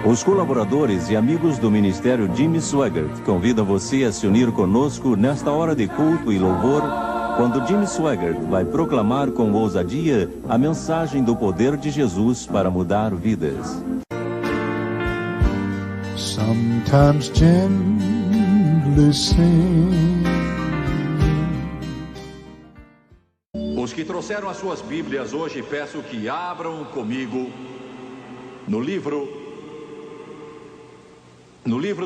Os colaboradores e amigos do Ministério Jimmy Swaggart convidam você a se unir conosco nesta hora de culto e louvor, quando Jimmy Swaggart vai proclamar com ousadia a mensagem do poder de Jesus para mudar vidas. Sometimes gently sing. Os que trouxeram as suas Bíblias hoje, peço que abram comigo no livro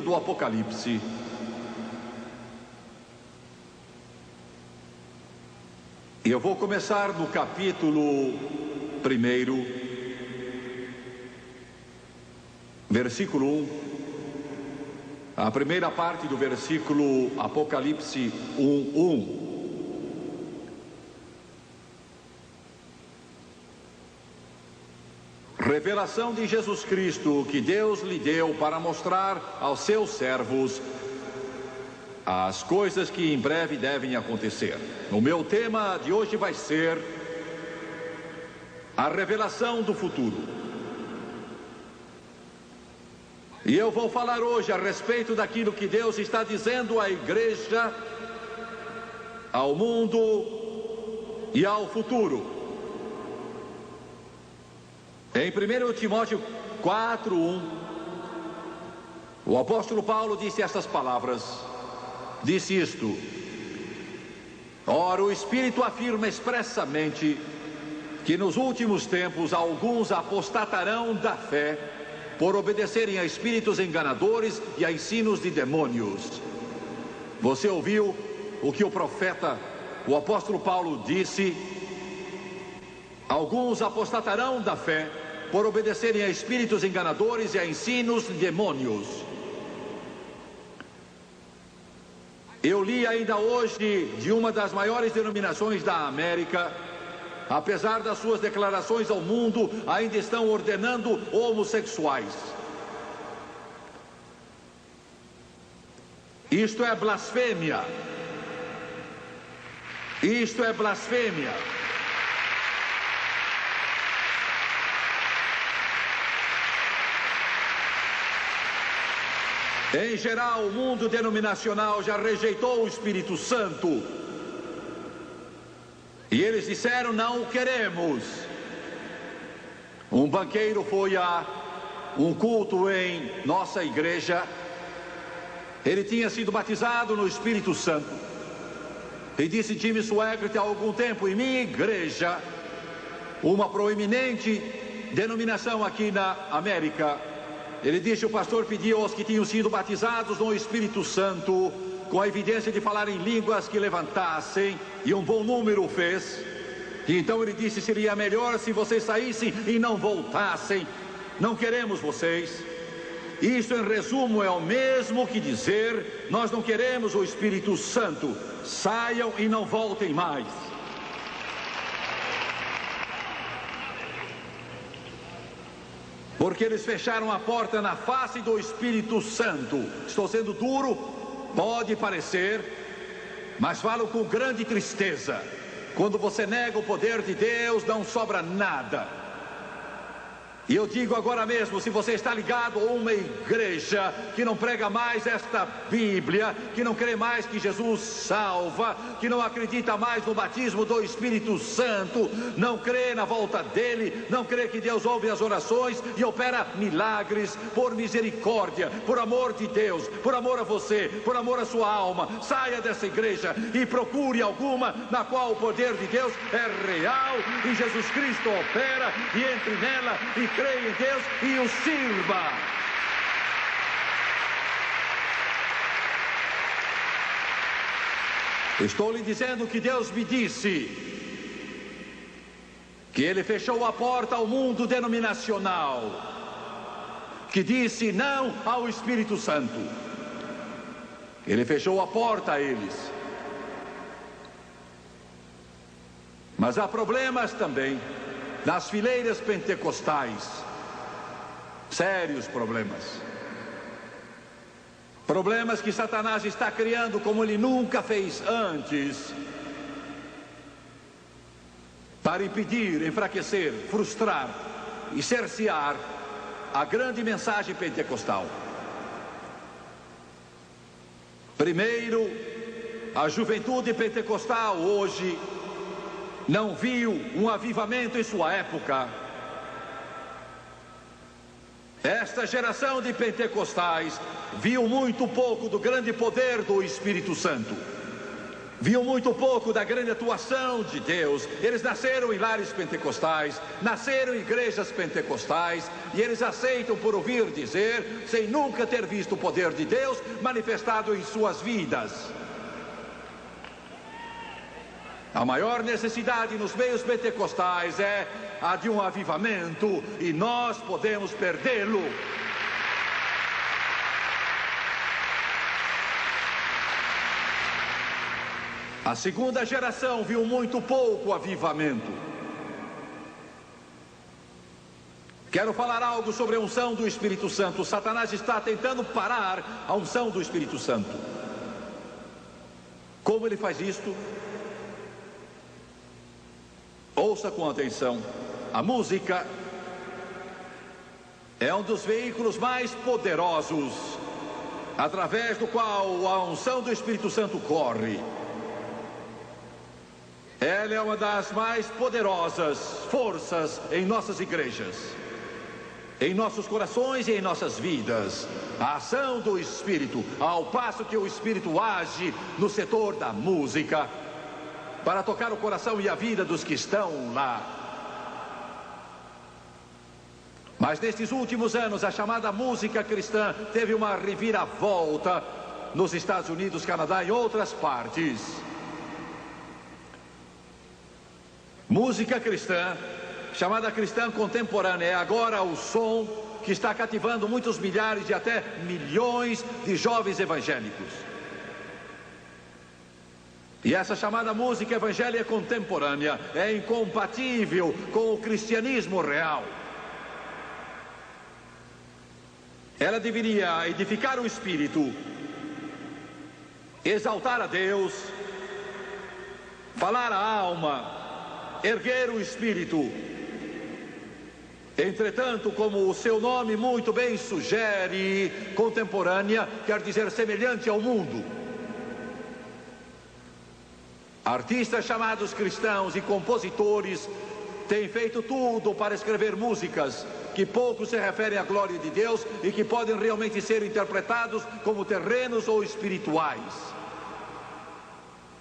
do Apocalipse. E eu vou começar no capítulo 1, versículo 1. A primeira parte do versículo Apocalipse 1:1. Revelação de Jesus Cristo que Deus lhe deu para mostrar aos seus servos as coisas que em breve devem acontecer. O meu tema de hoje vai ser a revelação do futuro. E eu vou falar hoje a respeito daquilo que Deus está dizendo à igreja, ao mundo e ao futuro. Em 1 Timóteo 4:1, o apóstolo Paulo disse estas palavras, disse isto: ora, o Espírito afirma expressamente que nos últimos tempos alguns apostatarão da fé por obedecerem a espíritos enganadores e a ensinos de demônios. Você ouviu o que o profeta, o apóstolo Paulo disse? Alguns apostatarão da fé por obedecerem a espíritos enganadores e a ensinos de demônios. Eu li ainda hoje de uma das maiores denominações da América, apesar das suas declarações ao mundo, ainda estão ordenando homossexuais. Isto é blasfêmia. Isto é blasfêmia. Em geral, o mundo denominacional já rejeitou o Espírito Santo. E eles disseram, não o queremos. Um banqueiro foi a um culto em nossa igreja. Ele tinha sido batizado no Espírito Santo. E disse Jimmy Swaggart há algum tempo, em minha igreja, uma proeminente denominação aqui na América, ele disse, o pastor pediu aos que tinham sido batizados no Espírito Santo, com a evidência de falar em línguas, que levantassem, e um bom número fez. E então ele disse, seria melhor se vocês saíssem e não voltassem. Não queremos vocês. Isso, em resumo, é o mesmo que dizer, nós não queremos o Espírito Santo. Saiam e não voltem mais. Porque eles fecharam a porta na face do Espírito Santo. Estou sendo duro, pode parecer, mas falo com grande tristeza. Quando você nega o poder de Deus, não sobra nada. E eu digo agora mesmo, se você está ligado a uma igreja que não prega mais esta Bíblia, que não crê mais que Jesus salva, que não acredita mais no batismo do Espírito Santo, não crê na volta dele, não crê que Deus ouve as orações e opera milagres, por misericórdia, por amor de Deus, por amor a você, por amor à sua alma, saia dessa igreja e procure alguma na qual o poder de Deus é real e Jesus Cristo opera, e entre nela e creia em Deus e o sirva. Estou lhe dizendo que Deus me disse que Ele fechou a porta ao mundo denominacional, que disse não ao Espírito Santo. Ele fechou a porta a eles. Mas há problemas também nas fileiras pentecostais, sérios problemas. Problemas que Satanás está criando como ele nunca fez antes, para impedir, enfraquecer, frustrar e cercear a grande mensagem pentecostal. Primeiro, a juventude pentecostal hoje não viu um avivamento em sua época. Esta geração de pentecostais viu muito pouco do grande poder do Espírito Santo. Viu muito pouco da grande atuação de Deus. Eles nasceram em lares pentecostais, nasceram em igrejas pentecostais, e eles aceitam por ouvir dizer, sem nunca ter visto o poder de Deus manifestado em suas vidas. A maior necessidade nos meios pentecostais é a de um avivamento, e nós podemos perdê-lo. A segunda geração viu muito pouco avivamento. Quero falar algo sobre a unção do Espírito Santo. Satanás está tentando parar a unção do Espírito Santo. Como ele faz isto? Ouça com atenção. A música é um dos veículos mais poderosos através do qual a unção do Espírito Santo corre. Ela é uma das mais poderosas forças em nossas igrejas, em nossos corações e em nossas vidas. A ação do Espírito, ao passo que o Espírito age no setor da música, para tocar o coração e a vida dos que estão lá. Mas nestes últimos anos, a chamada música cristã teve uma reviravolta nos Estados Unidos, Canadá e outras partes. Música cristã, chamada cristã contemporânea, é agora o som que está cativando muitos milhares e até milhões de jovens evangélicos. E essa chamada música evangélica contemporânea é incompatível com o cristianismo real. Ela deveria edificar o espírito, exaltar a Deus, falar a alma, erguer o espírito. Entretanto, como o seu nome muito bem sugere, contemporânea quer dizer semelhante ao mundo. Artistas chamados cristãos e compositores têm feito tudo para escrever músicas que pouco se referem à glória de Deus e que podem realmente ser interpretados como terrenos ou espirituais.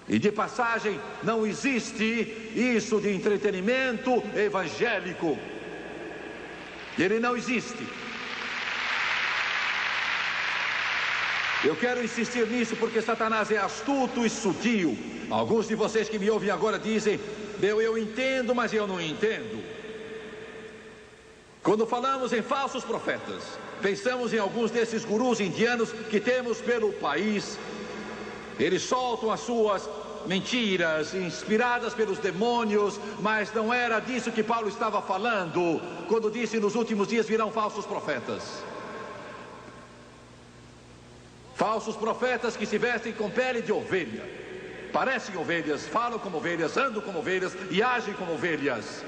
E de passagem, não existe isso de entretenimento evangélico. Ele não existe. Eu quero insistir nisso porque Satanás é astuto e sutil. Alguns de vocês que me ouvem agora dizem, eu entendo, mas eu não entendo. Quando falamos em falsos profetas, pensamos em alguns desses gurus indianos que temos pelo país. Eles soltam as suas mentiras, inspiradas pelos demônios, mas não era disso que Paulo estava falando, quando disse, nos últimos dias virão falsos profetas. Falsos profetas que se vestem com pele de ovelha, parecem ovelhas, falam como ovelhas, andam como ovelhas e agem como ovelhas,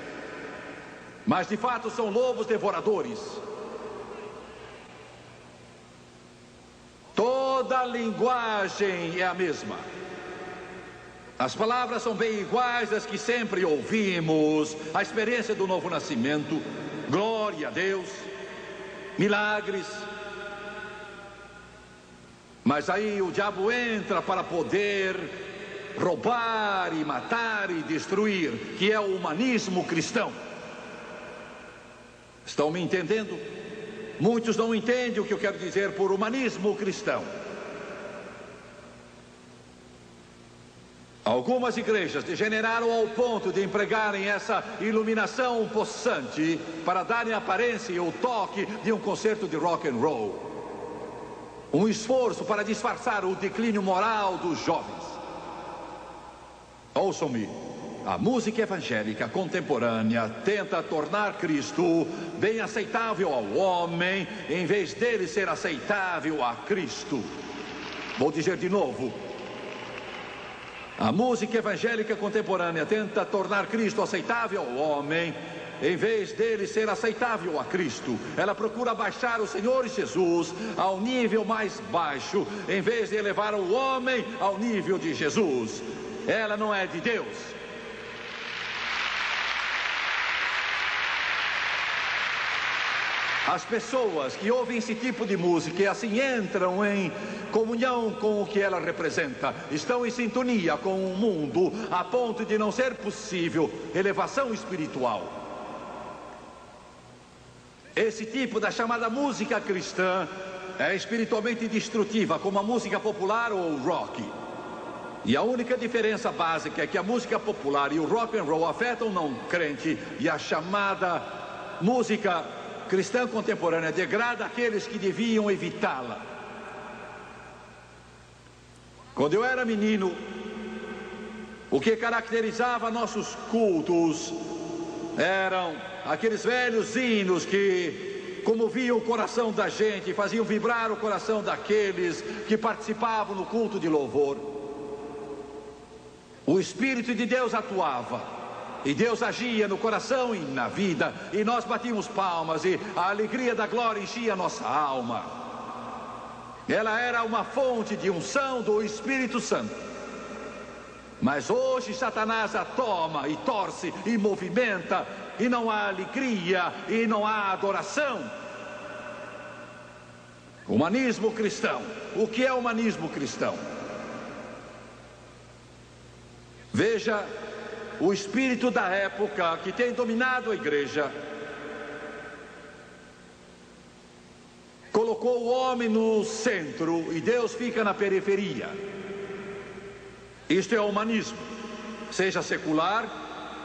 mas de fato são lobos devoradores. Toda a linguagem é a mesma. As palavras são bem iguais às que sempre ouvimos. A experiência do novo nascimento, glória a Deus, milagres. Mas aí o diabo entra para poder roubar e matar e destruir, que é o humanismo cristão. Estão me entendendo? Muitos não entendem o que eu quero dizer por humanismo cristão. Algumas igrejas degeneraram ao ponto de empregarem essa iluminação possante para darem a aparência e o toque de um concerto de rock and roll. Um esforço para disfarçar o declínio moral dos jovens. Ouçam-me. A música evangélica contemporânea tenta tornar Cristo bem aceitável ao homem, em vez dele ser aceitável a Cristo. Vou dizer de novo. A música evangélica contemporânea tenta tornar Cristo aceitável ao homem, em vez dele ser aceitável a Cristo, ela procura baixar o Senhor Jesus ao nível mais baixo, em vez de elevar o homem ao nível de Jesus. Ela não é de Deus. As pessoas que ouvem esse tipo de música e assim entram em comunhão com o que ela representa, estão em sintonia com o mundo, a ponto de não ser possível elevação espiritual. Esse tipo da chamada música cristã é espiritualmente destrutiva, como a música popular ou o rock. E a única diferença básica é que a música popular e o rock and roll afetam o não crente, e a chamada música cristã contemporânea degrada aqueles que deviam evitá-la. Quando eu era menino, o que caracterizava nossos cultos eram aqueles velhos hinos que comoviam o coração da gente, faziam vibrar o coração daqueles que participavam no culto de louvor. O Espírito de Deus atuava, e Deus agia no coração e na vida, e nós batíamos palmas, e a alegria da glória enchia a nossa alma. Ela era uma fonte de unção do Espírito Santo. Mas hoje Satanás a toma e torce e movimenta, e não há alegria e não há adoração. Humanismo cristão. O que é humanismo cristão? Veja o espírito da época que tem dominado a igreja. Colocou o homem no centro e Deus fica na periferia. Isto é humanismo, seja secular,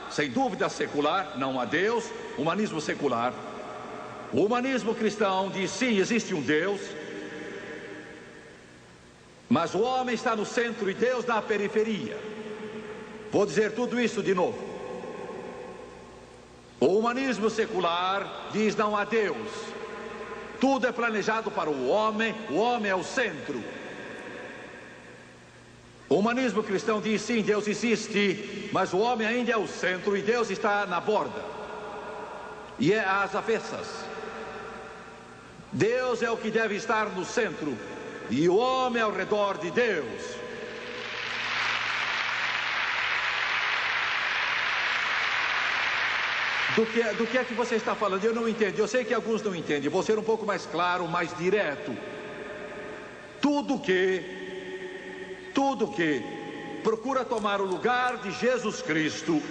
sem dúvida secular, não há Deus, humanismo secular. O humanismo cristão diz sim, existe um Deus, mas o homem está no centro e Deus na periferia. Vou dizer tudo isso de novo. O humanismo secular diz não há Deus. Tudo é planejado para o homem é o centro. O humanismo cristão diz sim, Deus existe, mas o homem ainda é o centro e Deus está na borda. E é às avessas. Deus é o que deve estar no centro e o homem ao redor de Deus. Do que é que você está falando? Eu não entendo. Eu sei que alguns não entendem. Vou ser um pouco mais claro, mais direto. Tudo que procura tomar o lugar de Jesus Cristo,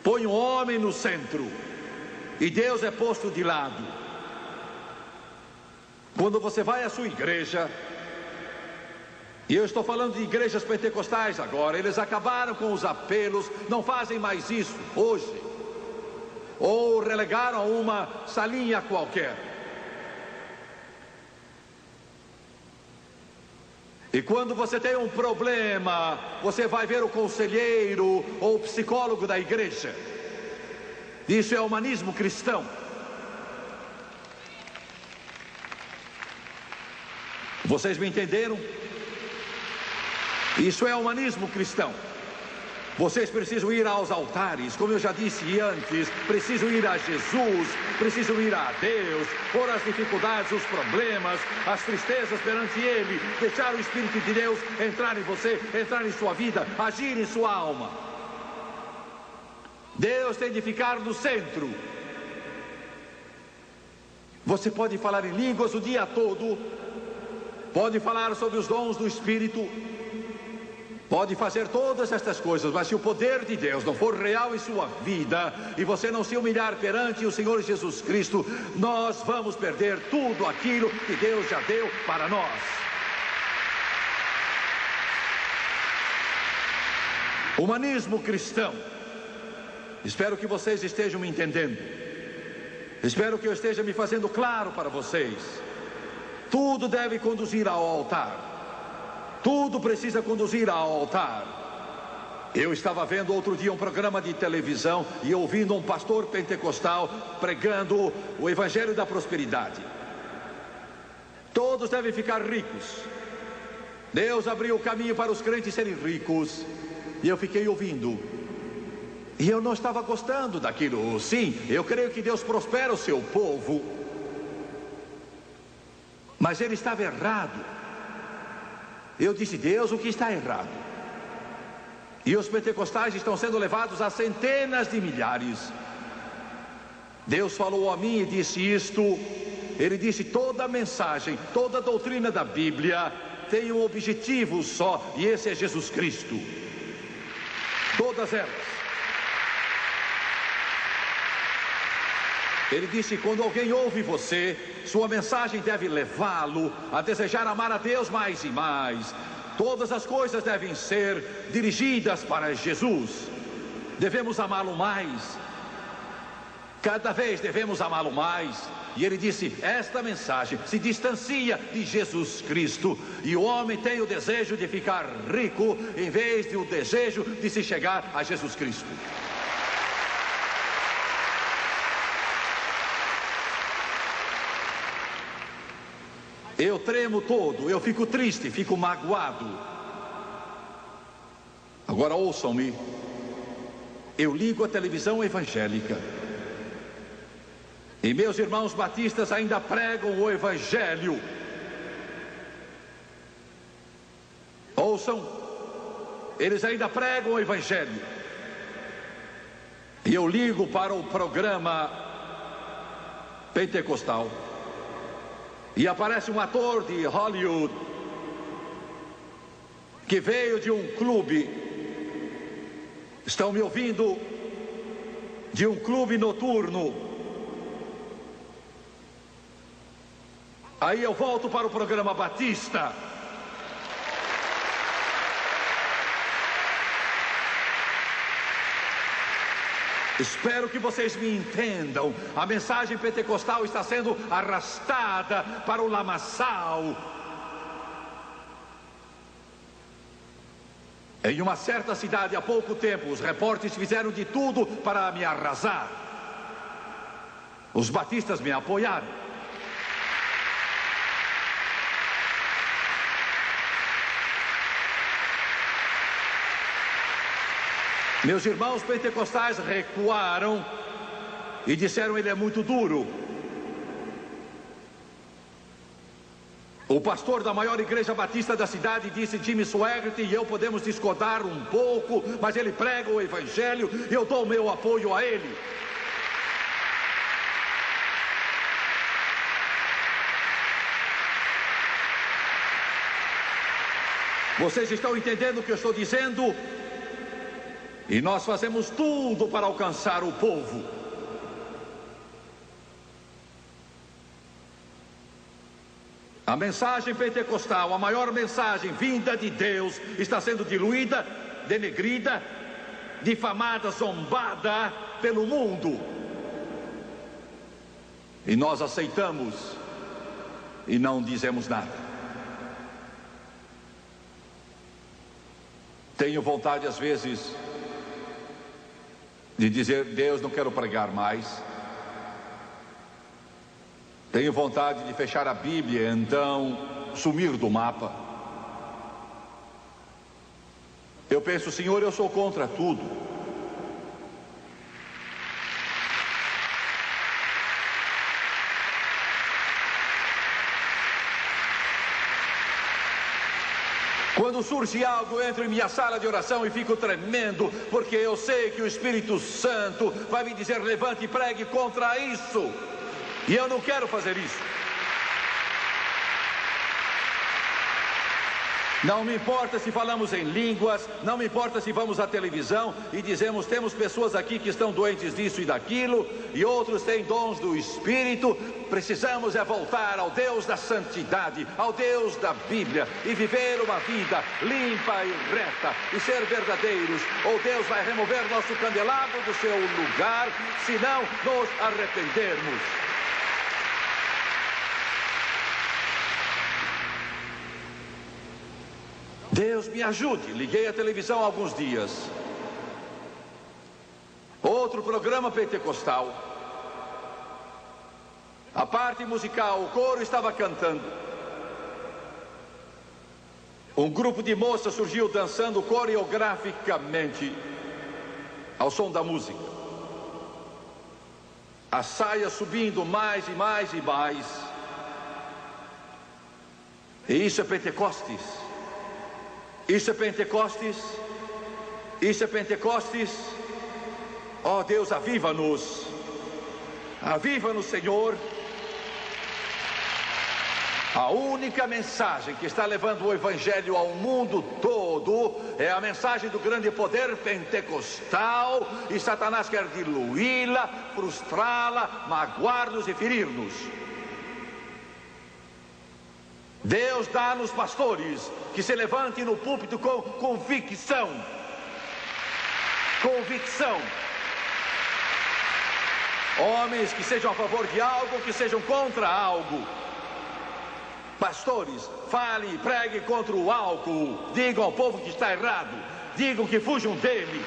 põe o homem no centro e Deus é posto de lado. Quando você vai à sua igreja, e eu estou falando de igrejas pentecostais agora, eles acabaram com os apelos, não fazem mais isso hoje. Ou relegaram a uma salinha qualquer. E quando você tem um problema, você vai ver o conselheiro ou o psicólogo da igreja. Isso é humanismo cristão. Vocês me entenderam? Isso é humanismo cristão. Vocês precisam ir aos altares, como eu já disse antes, precisam ir a Jesus, precisam ir a Deus, pôr as dificuldades, os problemas, as tristezas perante Ele, deixar o Espírito de Deus entrar em você, entrar em sua vida, agir em sua alma. Deus tem de ficar no centro. Você pode falar em línguas o dia todo, pode falar sobre os dons do Espírito, pode fazer todas estas coisas, mas se o poder de Deus não for real em sua vida e você não se humilhar perante o Senhor Jesus Cristo, nós vamos perder tudo aquilo que Deus já deu para nós. Humanismo cristão. Espero que vocês estejam me entendendo. Espero que eu esteja me fazendo claro para vocês. Tudo deve conduzir ao altar. Tudo precisa conduzir ao altar. Eu estava vendo outro dia um programa de televisão e ouvindo um pastor pentecostal pregando o evangelho da prosperidade. Todos devem ficar ricos. Deus abriu o caminho para os crentes serem ricos. E eu fiquei ouvindo. E eu não estava gostando daquilo. Sim, eu creio que Deus prospera o seu povo. Mas ele estava errado. Eu disse: Deus, o que está errado? E os pentecostais estão sendo levados a centenas de milhares. Deus falou a mim e disse isto. Ele disse: toda a mensagem, toda a doutrina da Bíblia tem um objetivo só, e esse é Jesus Cristo. Todas elas. Ele disse: quando alguém ouve você, sua mensagem deve levá-lo a desejar amar a Deus mais e mais. Todas as coisas devem ser dirigidas para Jesus. Devemos amá-lo mais. Cada vez devemos amá-lo mais. E ele disse: esta mensagem se distancia de Jesus Cristo. E o homem tem o desejo de ficar rico, em vez de o desejo de se chegar a Jesus Cristo. Eu tremo todo, eu fico triste, fico magoado. Agora ouçam-me. Eu ligo a televisão evangélica e meus irmãos batistas ainda pregam o Evangelho. Ouçam, eles ainda pregam o Evangelho. E eu ligo para o programa pentecostal e aparece um ator de Hollywood que veio de um clube. Estão me ouvindo? De um clube noturno. Aí eu volto para o programa Batista. Espero que vocês me entendam. A mensagem pentecostal está sendo arrastada para o lamaçal. Em uma certa cidade há pouco tempo, os repórteres fizeram de tudo para me arrasar. Os batistas me apoiaram. Meus irmãos pentecostais recuaram e disseram: ele é muito duro. O pastor da maior igreja batista da cidade disse: Jimmy Swaggart e eu podemos discordar um pouco, mas ele prega o Evangelho e eu dou o meu apoio a ele. Vocês estão entendendo o que eu estou dizendo? E nós fazemos tudo para alcançar o povo. A mensagem pentecostal, a maior mensagem vinda de Deus, está sendo diluída, denegrida, difamada, zombada pelo mundo. E nós aceitamos e não dizemos nada. Tenho vontade às vezes de dizer: Deus, não quero pregar mais. Tenho vontade de fechar a Bíblia, então sumir do mapa. Eu penso: Senhor, eu sou contra tudo. Quando surge algo, eu entro em minha sala de oração e fico tremendo, porque eu sei que o Espírito Santo vai me dizer: levante e pregue contra isso. E eu não quero fazer isso. Não me importa se falamos em línguas, não me importa se vamos à televisão e dizemos: temos pessoas aqui que estão doentes disso e daquilo, e outros têm dons do Espírito. Precisamos é voltar ao Deus da santidade, ao Deus da Bíblia, e viver uma vida limpa e reta, e ser verdadeiros, ou Deus vai remover nosso candelabro do seu lugar, se não nos arrependermos. Deus me ajude. Liguei a televisão há alguns dias. Outro programa pentecostal. A parte musical, o coro estava cantando. Um grupo de moças surgiu dançando coreograficamente. ao som da música. A saia subindo mais e mais e mais. E isso é Pentecostes. Isso é Pentecostes. Isso é Pentecostes. Ó Deus, aviva-nos. Aviva-nos, Senhor. A única mensagem que está levando o Evangelho ao mundo todo é a mensagem do grande poder pentecostal, e Satanás quer diluí-la, frustrá-la, magoar-nos e ferir-nos. Deus dá-nos pastores que se levantem no púlpito com convicção. Convicção. Homens que sejam a favor de algo, que sejam contra algo. Pastores, falem e preguem contra o álcool. Digam ao povo que está errado. Digam que fujam dele.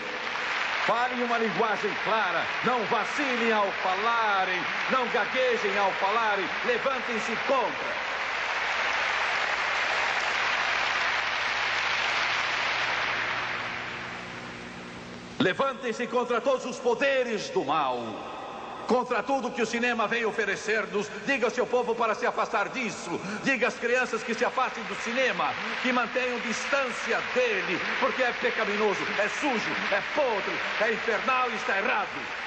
Falem uma linguagem clara. Não vacilem ao falarem. Não gaguejem ao falarem. Levantem-se contra. Levantem-se contra todos os poderes do mal. Contra tudo que o cinema vem oferecer-nos. Diga ao seu povo para se afastar disso. Diga às crianças que se afastem do cinema, que mantenham distância dele, porque é pecaminoso, é sujo, é podre, é infernal e está errado.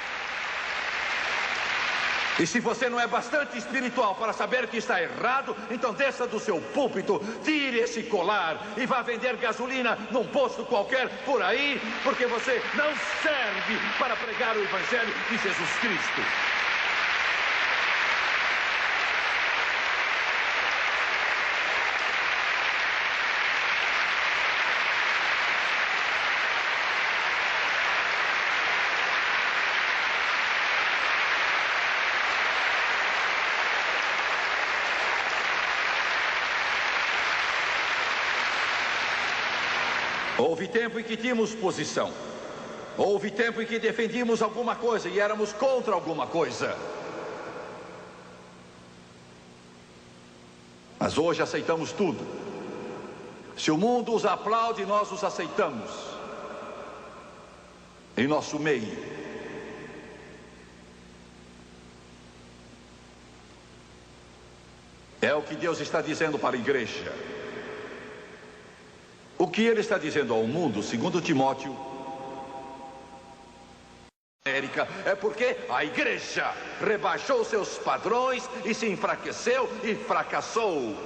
E se você não é bastante espiritual para saber que está errado, então desça do seu púlpito, tire esse colar e vá vender gasolina num posto qualquer por aí, porque você não serve para pregar o Evangelho de Jesus Cristo. Houve tempo em que tínhamos posição. Houve tempo em que defendíamos alguma coisa e éramos contra alguma coisa. Mas hoje aceitamos tudo. Se o mundo os aplaude, nós os aceitamos em nosso meio. É o que Deus está dizendo para a igreja. O que ele está dizendo ao mundo, segundo Timóteo, América, é porque a igreja rebaixou seus padrões e se enfraqueceu e fracassou.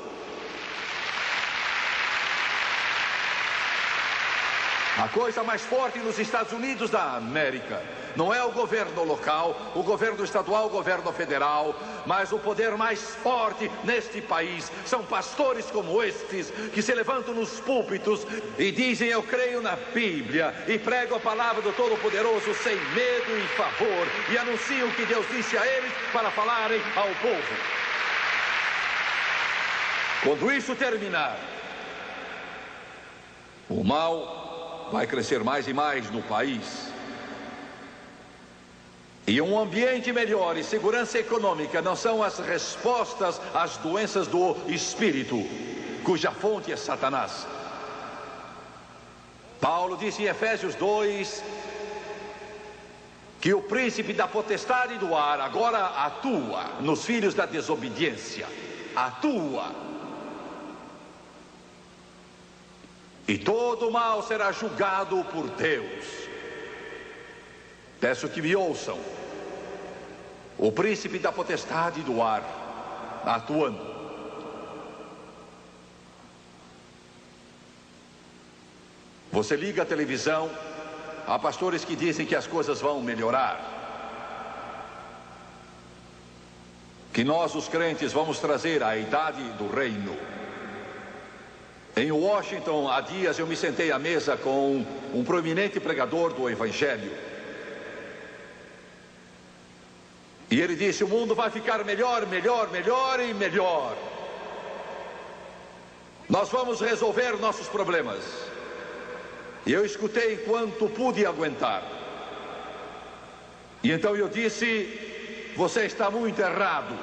A coisa mais forte nos Estados Unidos da América não é o governo local, o governo estadual, o governo federal, mas o poder mais forte neste país são pastores como estes, que se levantam nos púlpitos e dizem: eu creio na Bíblia, e pregam a palavra do Todo-Poderoso sem medo e favor, e anunciam o que Deus disse a eles para falarem ao povo. Quando isso terminar, o mal vai crescer mais e mais no país. E um ambiente melhor e segurança econômica não são as respostas às doenças do espírito, cuja fonte é Satanás. Paulo disse em Efésios 2 que o príncipe da potestade do ar agora atua nos filhos da desobediência. Atua. E todo mal será julgado por Deus. Peço que me ouçam. O príncipe da potestade do ar atuando. Você liga a televisão, há pastores que dizem que as coisas vão melhorar, que nós, os crentes, vamos trazer a idade do reino. Em Washington, há dias, eu me sentei à mesa com um proeminente pregador do Evangelho. E ele disse: o mundo vai ficar melhor, melhor, melhor e melhor. Nós vamos resolver nossos problemas. E eu escutei enquanto pude aguentar. E então eu disse: você está muito errado.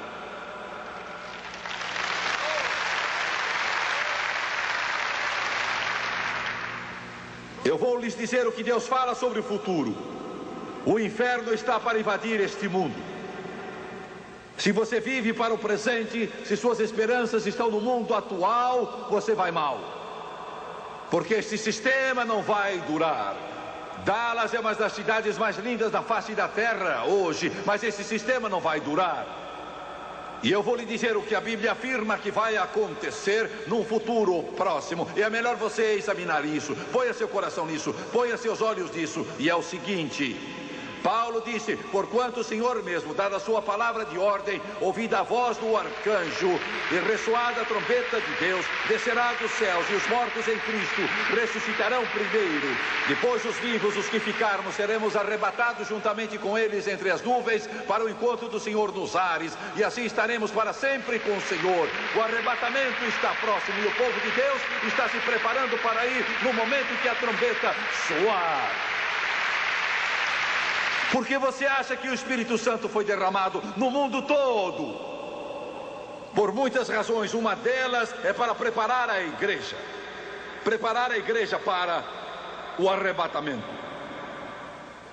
Eu vou lhes dizer o que Deus fala sobre o futuro. O inferno está para invadir este mundo. Se você vive para o presente, se suas esperanças estão no mundo atual, você vai mal. Porque este sistema não vai durar. Dallas é uma das cidades mais lindas da face da terra hoje, mas esse sistema não vai durar. E eu vou lhe dizer o que a Bíblia afirma que vai acontecer num futuro próximo. E é melhor você examinar isso. Ponha seu coração nisso, ponha seus olhos nisso. E é o seguinte: Paulo disse: porquanto o Senhor mesmo, dada a sua palavra de ordem, ouvida a voz do arcanjo e ressoada a trombeta de Deus, descerá dos céus, e os mortos em Cristo ressuscitarão primeiro. Depois os vivos, os que ficarmos, seremos arrebatados juntamente com eles entre as nuvens para o encontro do Senhor nos ares, e assim estaremos para sempre com o Senhor. O arrebatamento está próximo e o povo de Deus está se preparando para ir no momento em que a trombeta soar. Porque você acha que o Espírito Santo foi derramado no mundo todo? Por muitas razões. Uma delas é para preparar a igreja. Preparar a igreja para o arrebatamento.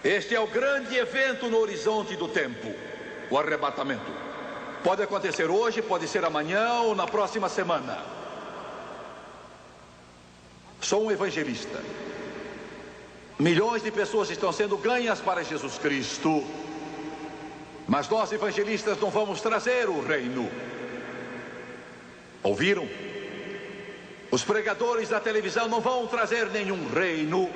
Este é o grande evento no horizonte do tempo. O arrebatamento. Pode acontecer hoje, pode ser amanhã ou na próxima semana. Sou um evangelista. Milhões de pessoas estão sendo ganhas para Jesus Cristo. Mas nós evangelistas não vamos trazer o reino. Ouviram? Os pregadores da televisão não vão trazer nenhum reino.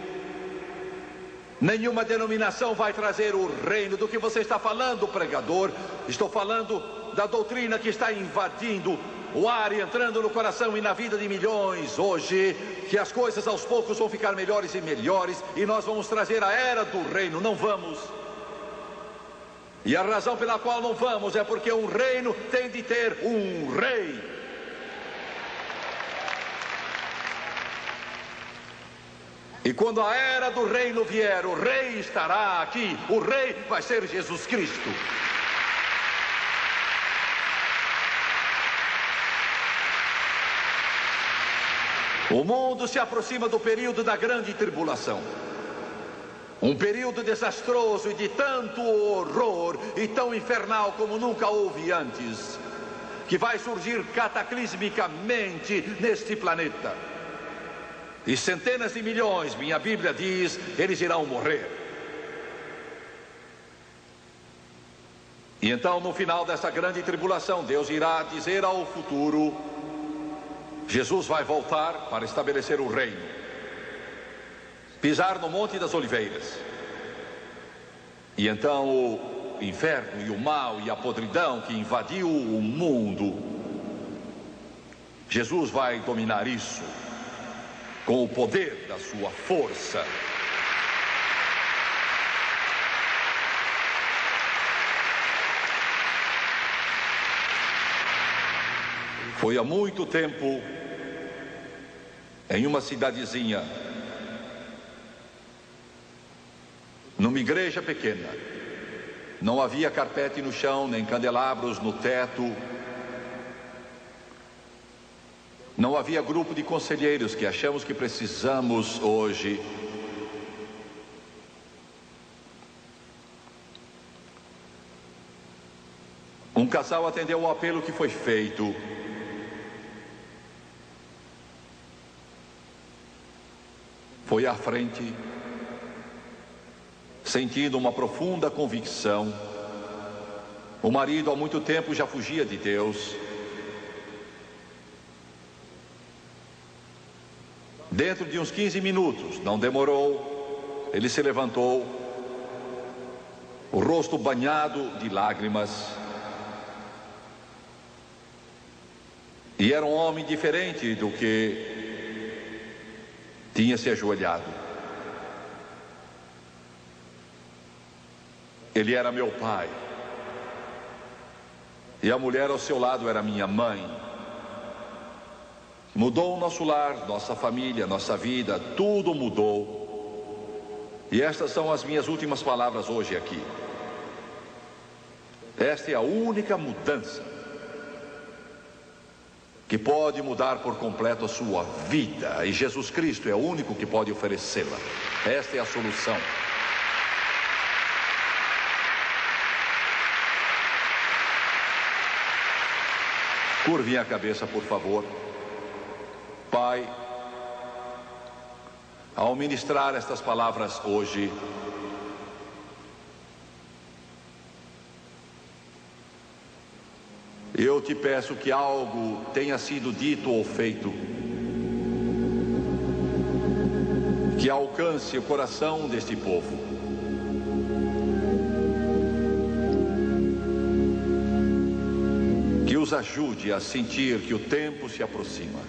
Nenhuma denominação vai trazer o reino. Do que você está falando, pregador? Estou falando da doutrina que está invadindo o ar e entrando no coração e na vida de milhões hoje, que as coisas aos poucos vão ficar melhores e melhores, e nós vamos trazer a era do reino. Não vamos. E a razão pela qual não vamos é porque um reino tem de ter um rei. E quando a era do reino vier, o rei estará aqui. O rei vai ser Jesus Cristo. O mundo se aproxima do período da grande tribulação. Um período desastroso e de tanto horror e tão infernal como nunca houve antes, que vai surgir cataclismicamente neste planeta. E centenas de milhões, minha Bíblia diz, eles irão morrer. E então, no final dessa grande tribulação, Deus irá dizer ao futuro: Jesus vai voltar para estabelecer o reino, pisar no Monte das Oliveiras. E então o inferno e o mal e a podridão que invadiu o mundo, Jesus vai dominar isso com o poder da sua força. Foi há muito tempo, em uma cidadezinha, numa igreja pequena, não havia carpete no chão, nem candelabros no teto, não havia grupo de conselheiros que achamos que precisamos hoje. Um casal atendeu ao apelo que foi feito. Foi à frente, sentindo uma profunda convicção. O marido há muito tempo já fugia de Deus. Dentro de uns 15 minutos, não demorou, ele se levantou, o rosto banhado de lágrimas. E era um homem diferente do que tinha se ajoelhado. Ele era meu pai. E a mulher ao seu lado era minha mãe. Mudou o nosso lar, nossa família, nossa vida, tudo mudou. E estas são as minhas últimas palavras hoje aqui. Esta é a única mudança que pode mudar por completo a sua vida, e Jesus Cristo é o único que pode oferecê-la. Esta é a solução. Curvem a cabeça, por favor. Pai, ao ministrar estas palavras hoje, eu te peço que algo tenha sido dito ou feito que alcance o coração deste povo. Que os ajude a sentir que o tempo se aproxima.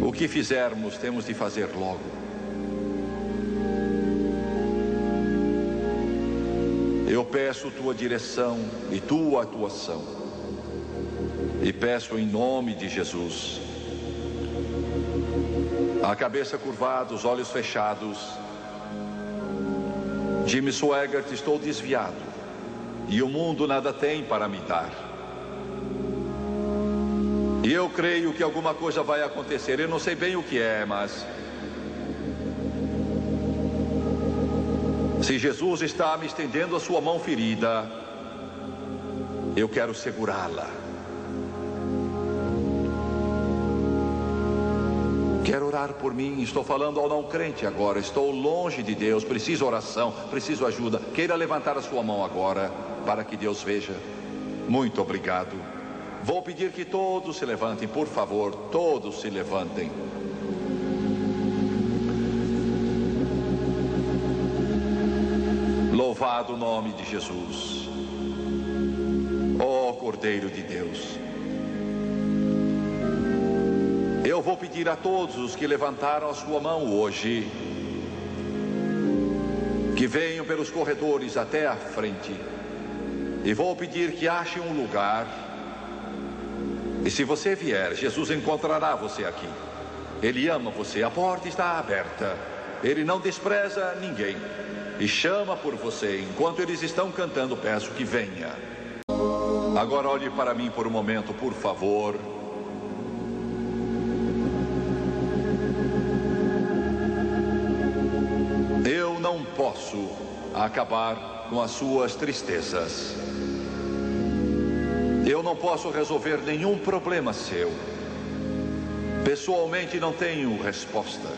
O que fizermos, temos de fazer logo. Eu peço tua direção e tua atuação. E peço em nome de Jesus. A cabeça curvada, os olhos fechados. Jimmy Swaggart, estou desviado. E o mundo nada tem para me dar. E eu creio que alguma coisa vai acontecer. Eu não sei bem o que é, mas se Jesus está me estendendo a sua mão ferida, eu quero segurá-la. Quero orar por mim. Estou falando ao não crente agora. Estou longe de Deus. Preciso oração, preciso ajuda. Queira levantar a sua mão agora para que Deus veja. Muito obrigado. Vou pedir que todos se levantem, por favor. Todos se levantem. Louvado o nome de Jesus. Ó Cordeiro de Deus. Eu vou pedir a todos os que levantaram a sua mão hoje que venham pelos corredores até a frente. E vou pedir que achem um lugar. E se você vier, Jesus encontrará você aqui. Ele ama você, a porta está aberta. Ele não despreza ninguém. E chama por você. Enquanto eles estão cantando, peço que venha. Agora olhe para mim por um momento, por favor. Eu não posso acabar com as suas tristezas. Eu não posso resolver nenhum problema seu. Pessoalmente não tenho resposta.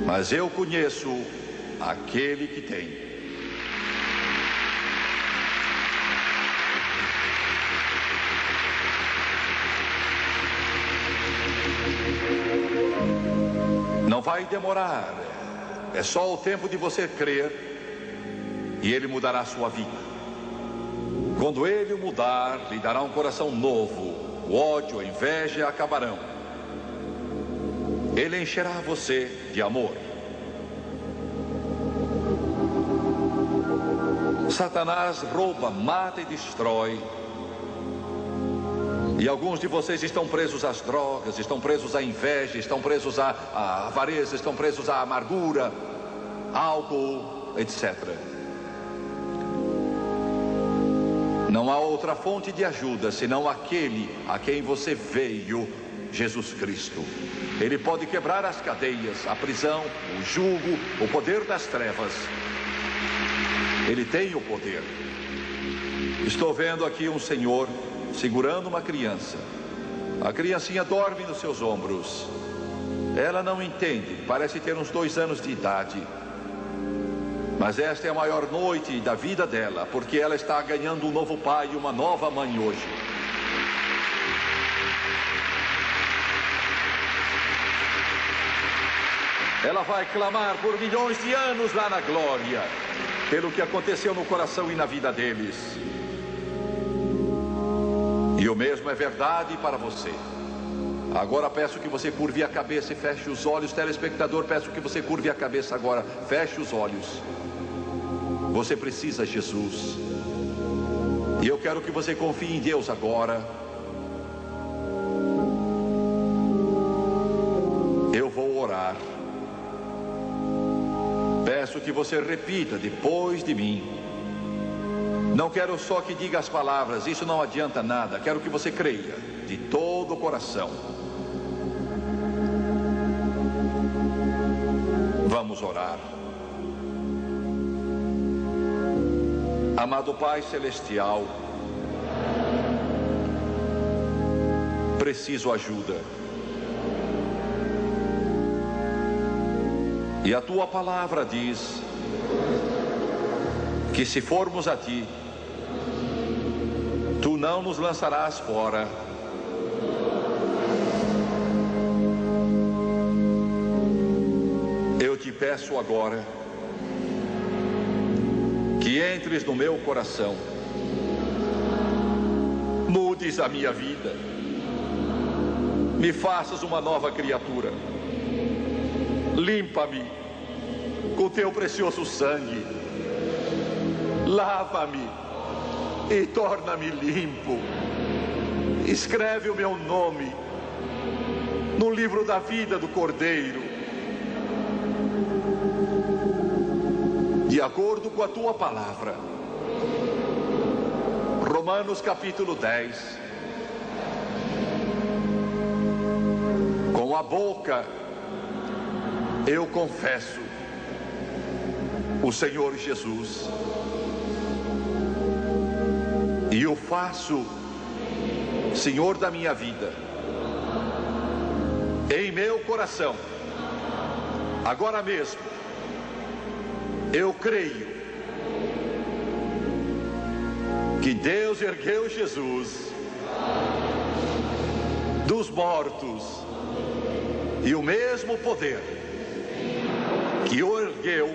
Mas eu conheço aquele que tem. Não vai demorar. É só o tempo de você crer e ele mudará a sua vida. Quando ele o mudar, lhe dará um coração novo. O ódio, a inveja acabarão. Ele encherá você de amor. Satanás rouba, mata e destrói. E alguns de vocês estão presos às drogas, estão presos à inveja, estão presos à avareza, estão presos à amargura, álcool, etc. Não há outra fonte de ajuda senão aquele a quem você veio, Jesus Cristo. Ele pode quebrar as cadeias, a prisão, o jugo, o poder das trevas. Ele tem o poder. Estou vendo aqui um senhor segurando uma criança. A criancinha dorme nos seus ombros. Ela não entende, parece ter uns 2 anos de idade. Mas esta é a maior noite da vida dela, porque ela está ganhando um novo pai e uma nova mãe hoje. Ela vai clamar por milhões de anos lá na glória, pelo que aconteceu no coração e na vida deles. E o mesmo é verdade para você. Agora peço que você curve a cabeça e feche os olhos. Telespectador, peço que você curve a cabeça agora. Feche os olhos. Você precisa de Jesus. E eu quero que você confie em Deus agora. Eu vou orar. Peço que você repita depois de mim. Não quero só que diga as palavras, isso não adianta nada. Quero que você creia de todo o coração. Vamos orar. Amado Pai Celestial, preciso ajuda. E a tua palavra diz que se formos a ti, tu não nos lançarás fora. Eu te peço agora que entres no meu coração, mudes a minha vida, me faças uma nova criatura, limpa-me com teu precioso sangue, lava-me e torna-me limpo, escreve o meu nome no livro da vida do Cordeiro, de acordo com a tua palavra. Romanos capítulo 10. Com a boca eu confesso o Senhor Jesus e o faço Senhor da minha vida. Em meu coração, agora mesmo, eu creio que Deus ergueu Jesus dos mortos e o mesmo poder que o ergueu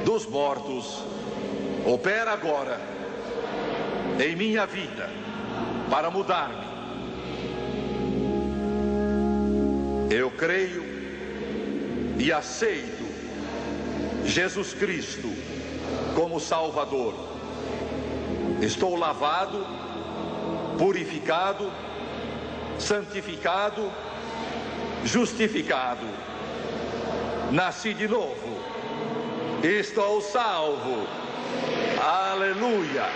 dos mortos opera agora em minha vida para mudar-me. Eu creio e aceito Jesus Cristo como Salvador. Estou lavado, purificado, santificado, justificado. Nasci de novo. Estou salvo. Aleluia.